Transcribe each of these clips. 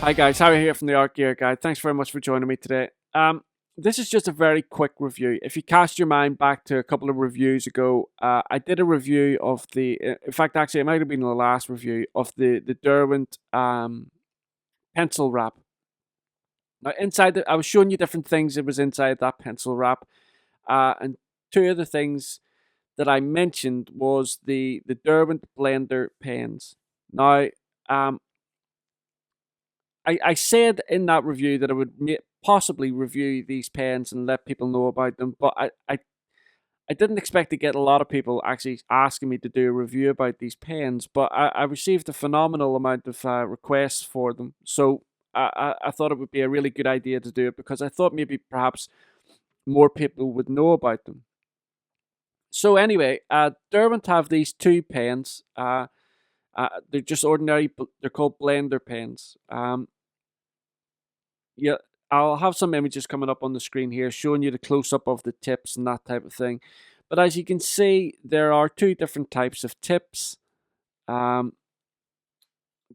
Hi guys, Harry here from the Art Gear Guide. Thanks very much for joining me today. This is just a very quick review. If you cast your mind back to a couple of reviews ago, I did a review of in fact, actually, it might have been the last review of the Derwent Pencil Wrap. Now, I was showing you different things that was inside that pencil wrap, and two of the things that I mentioned was the Derwent Blender Pens. Now, um, I said in that review that I would possibly review these pens and let people know about them, but I didn't expect to get a lot of people actually asking me to do a review about these pens, but I received a phenomenal amount of requests for them. So I thought it would be a really good idea to do it because I thought maybe perhaps more people would know about them. So anyway, Derwent have these two pens. They're just ordinary, they're called Blender pens. Yeah, I'll have some images coming up on the screen here showing you the close up of the tips and that type of thing. But as you can see, there are two different types of tips. Um,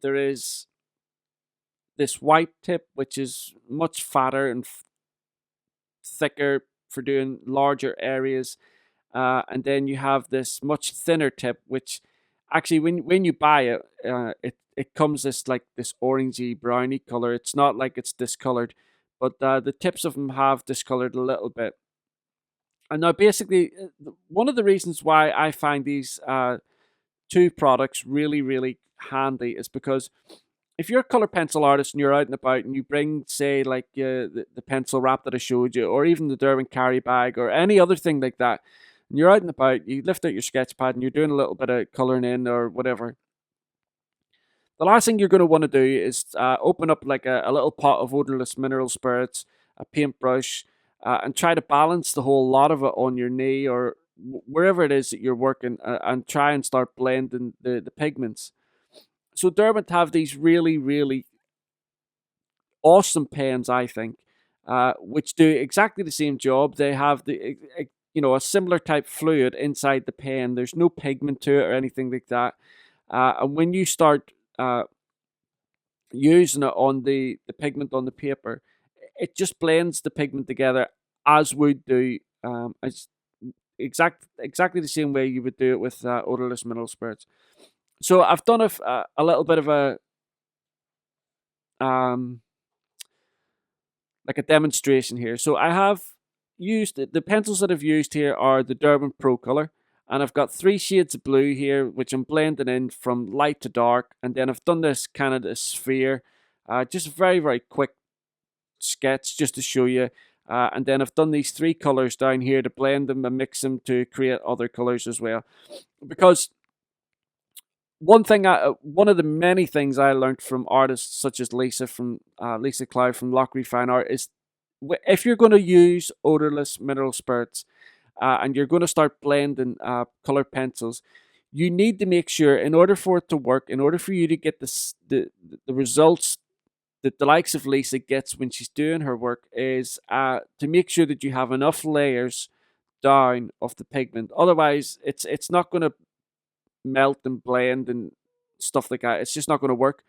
there is this white tip, which is much fatter and thicker for doing larger areas. And then you have this much thinner tip, which actually, when you buy it, it comes this orangey browny color. It's not like it's discolored, but the tips of them have discolored a little bit. And now, basically, one of the reasons why I find these two products really, really handy is because if you're a color pencil artist and you're out and about and you bring, say, like the pencil wrap that I showed you, or even the Derwent carry bag, or any other thing like that, and you're out and about, you lift out your sketch pad and you're doing a little bit of coloring in or whatever. The last thing you're going to want to do is open up like a little pot of odorless mineral spirits, a paintbrush, and try to balance the whole lot of it on your knee or wherever it is that you're working, and try and start blending the pigments. So Derwent have these really, really awesome pens, I think, which do exactly the same job. They have a similar type fluid inside the pen. There's no pigment to it or anything like that. And when you start using it on the pigment on the paper, it just blends the pigment together as would do as exactly the same way you would do it with odorless mineral spirits. So I've done a little bit of a um, like a demonstration here. So I have used the pencils that I've used here are the Derwent Pro Color, and I've got three shades of blue here, which I'm blending in from light to dark, and then I've done this kind of a sphere, just a very, very quick sketch just to show you. And then I've done these three colors down here to blend them and mix them to create other colors as well. Because one of the many things I learned from artists such as Lisa Cloud from Lockery Fine Art is if you're going to use odorless mineral spirits and you're going to start blending colored pencils, you need to make sure, in order for it to work, in order for you to get the results that the likes of Lisa gets when she's doing her work, is to make sure that you have enough layers down of the pigment. Otherwise, it's not going to melt and blend and stuff like that. It's just not going to work.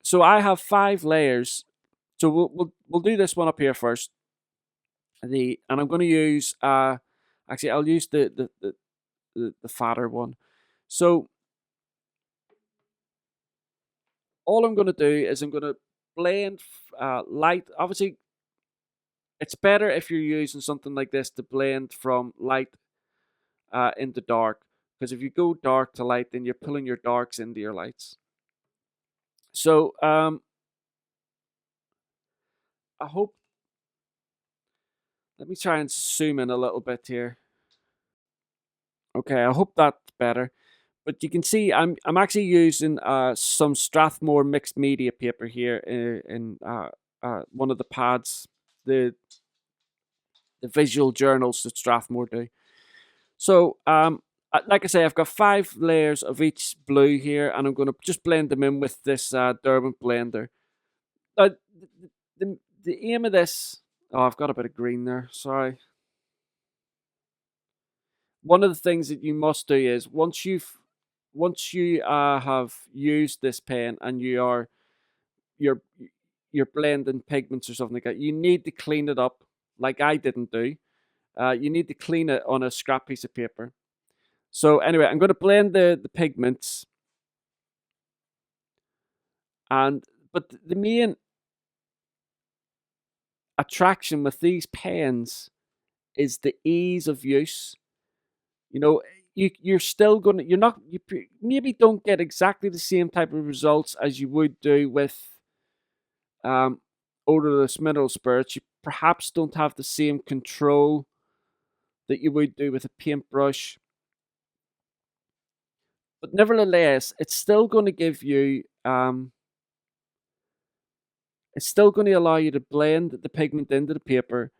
So I have 5 layers. So we'll do this one up here first. And I'm going to use actually I'll use the fatter one. So all I'm going to do is I'm going to blend light. Obviously, it's better if you're using something like this to blend from light into dark, because if you go dark to light, then you're pulling your darks into your lights. So I hope. Let me try and zoom in a little bit here. Okay, I hope that's better. But you can see I'm actually using some Strathmore mixed media paper here in one of the pads, the visual journals that Strathmore do. So like I say, I've got 5 layers of each blue here, and I'm going to just blend them in with this Derwent blender. Now, the aim of this, oh, I've got a bit of green there. Sorry. One of the things that you must do is once you have used this pen and you're you're blending pigments or something like that, you need to clean it up, like I didn't do. You need to clean it on a scrap piece of paper. So anyway, I'm going to blend the pigments, and but the main attraction with these pens is the ease of use. You know, you're still gonna you're not you maybe don't get exactly the same type of results as you would do with um, odorless mineral spirits. You perhaps don't have the same control that you would do with a paintbrush, but nevertheless, it's still going to give you it's still going to allow you to blend the pigment into the paper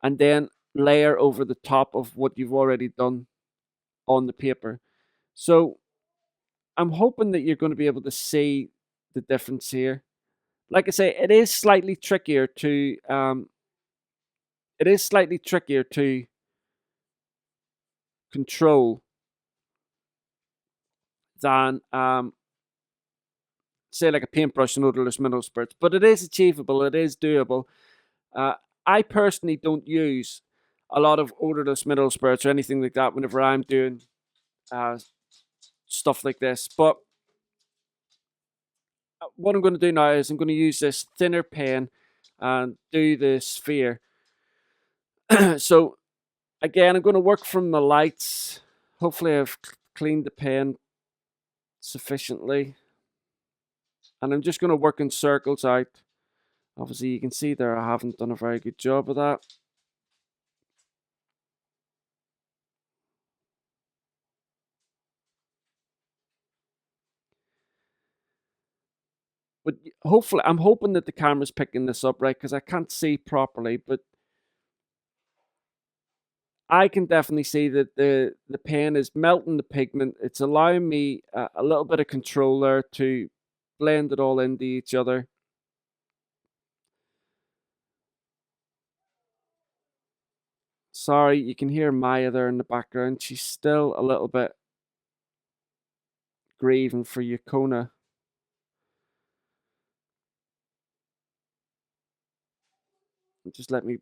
and then layer over the top of what you've already done on the paper. So I'm hoping that you're going to be able to see the difference here. Like I say, it is slightly trickier to control than say like a paintbrush and odorless mineral spirits, but it is achievable. It is doable. Uh, I personally don't use a lot of odorless mineral spirits or anything like that whenever I'm doing uh, stuff like this. But what I'm going to do now is I'm going to use this thinner pen and do the sphere. So again, I'm going to work from the lights. Hopefully I've cleaned the pen sufficiently. And I'm just going to work in circles out. Obviously, you can see there I haven't done a very good job of that. But hopefully, I'm hoping that the camera's picking this up right, because I can't see properly. But I can definitely see that the pen is melting the pigment. It's allowing me a little bit of control there to blend it all into each other. Sorry, you can hear Maya there in the background. She's still a little bit grieving for Yukona. Just let me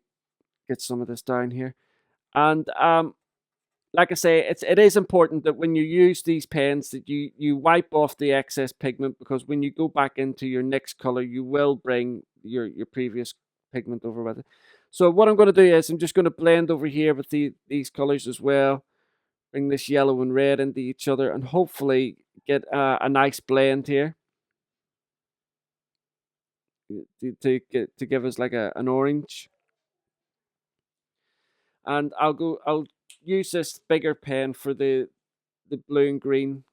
get some of this down here. And like I say, it is important that when you use these pens that you wipe off the excess pigment, because when you go back into your next color, you will bring your previous pigment over with it. So what I'm going to do is I'm just going to blend over here with these colors as well. Bring this yellow and red into each other and hopefully get a nice blend here to give us like an orange. And I'll use this bigger pen for the blue and green.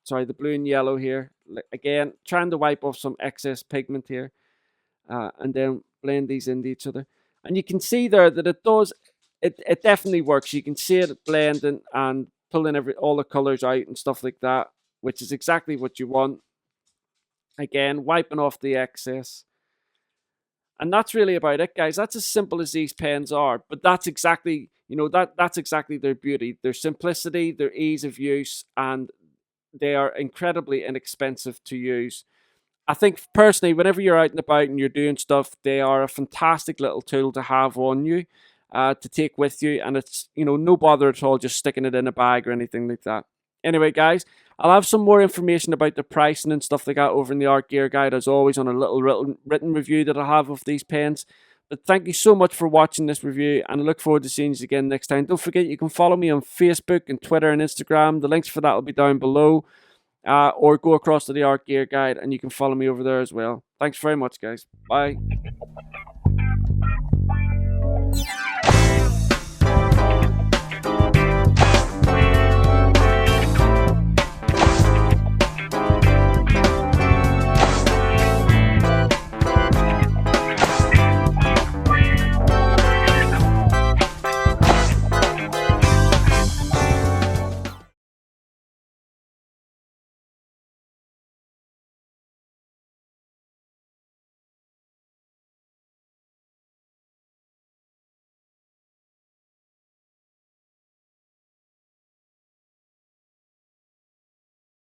Sorry, the blue and yellow here. Again, trying to wipe off some excess pigment here, and then blend these into each other. And you can see there that it does. It definitely works. You can see it blending and pulling all the colors out and stuff like that, which is exactly what you want. Again, wiping off the excess. And that's really about it, guys. That's as simple as these pens are. But that's exactly, that's exactly their beauty, their simplicity, their ease of use, and they are incredibly inexpensive to use. I think personally, whenever you're out and about and you're doing stuff, they are a fantastic little tool to have on you, to take with you. And it's, no bother at all just sticking it in a bag or anything like that. Anyway, guys, I'll have some more information about the pricing and stuff like that over in the Art Gear Guide, as always, on a little written review that I have of these pens. But thank you so much for watching this review, and I look forward to seeing you again next time. Don't forget, you can follow me on Facebook and Twitter and Instagram. The links for that will be down below. Or go across to the Art Gear Guide and you can follow me over there as well. Thanks very much, guys. Bye.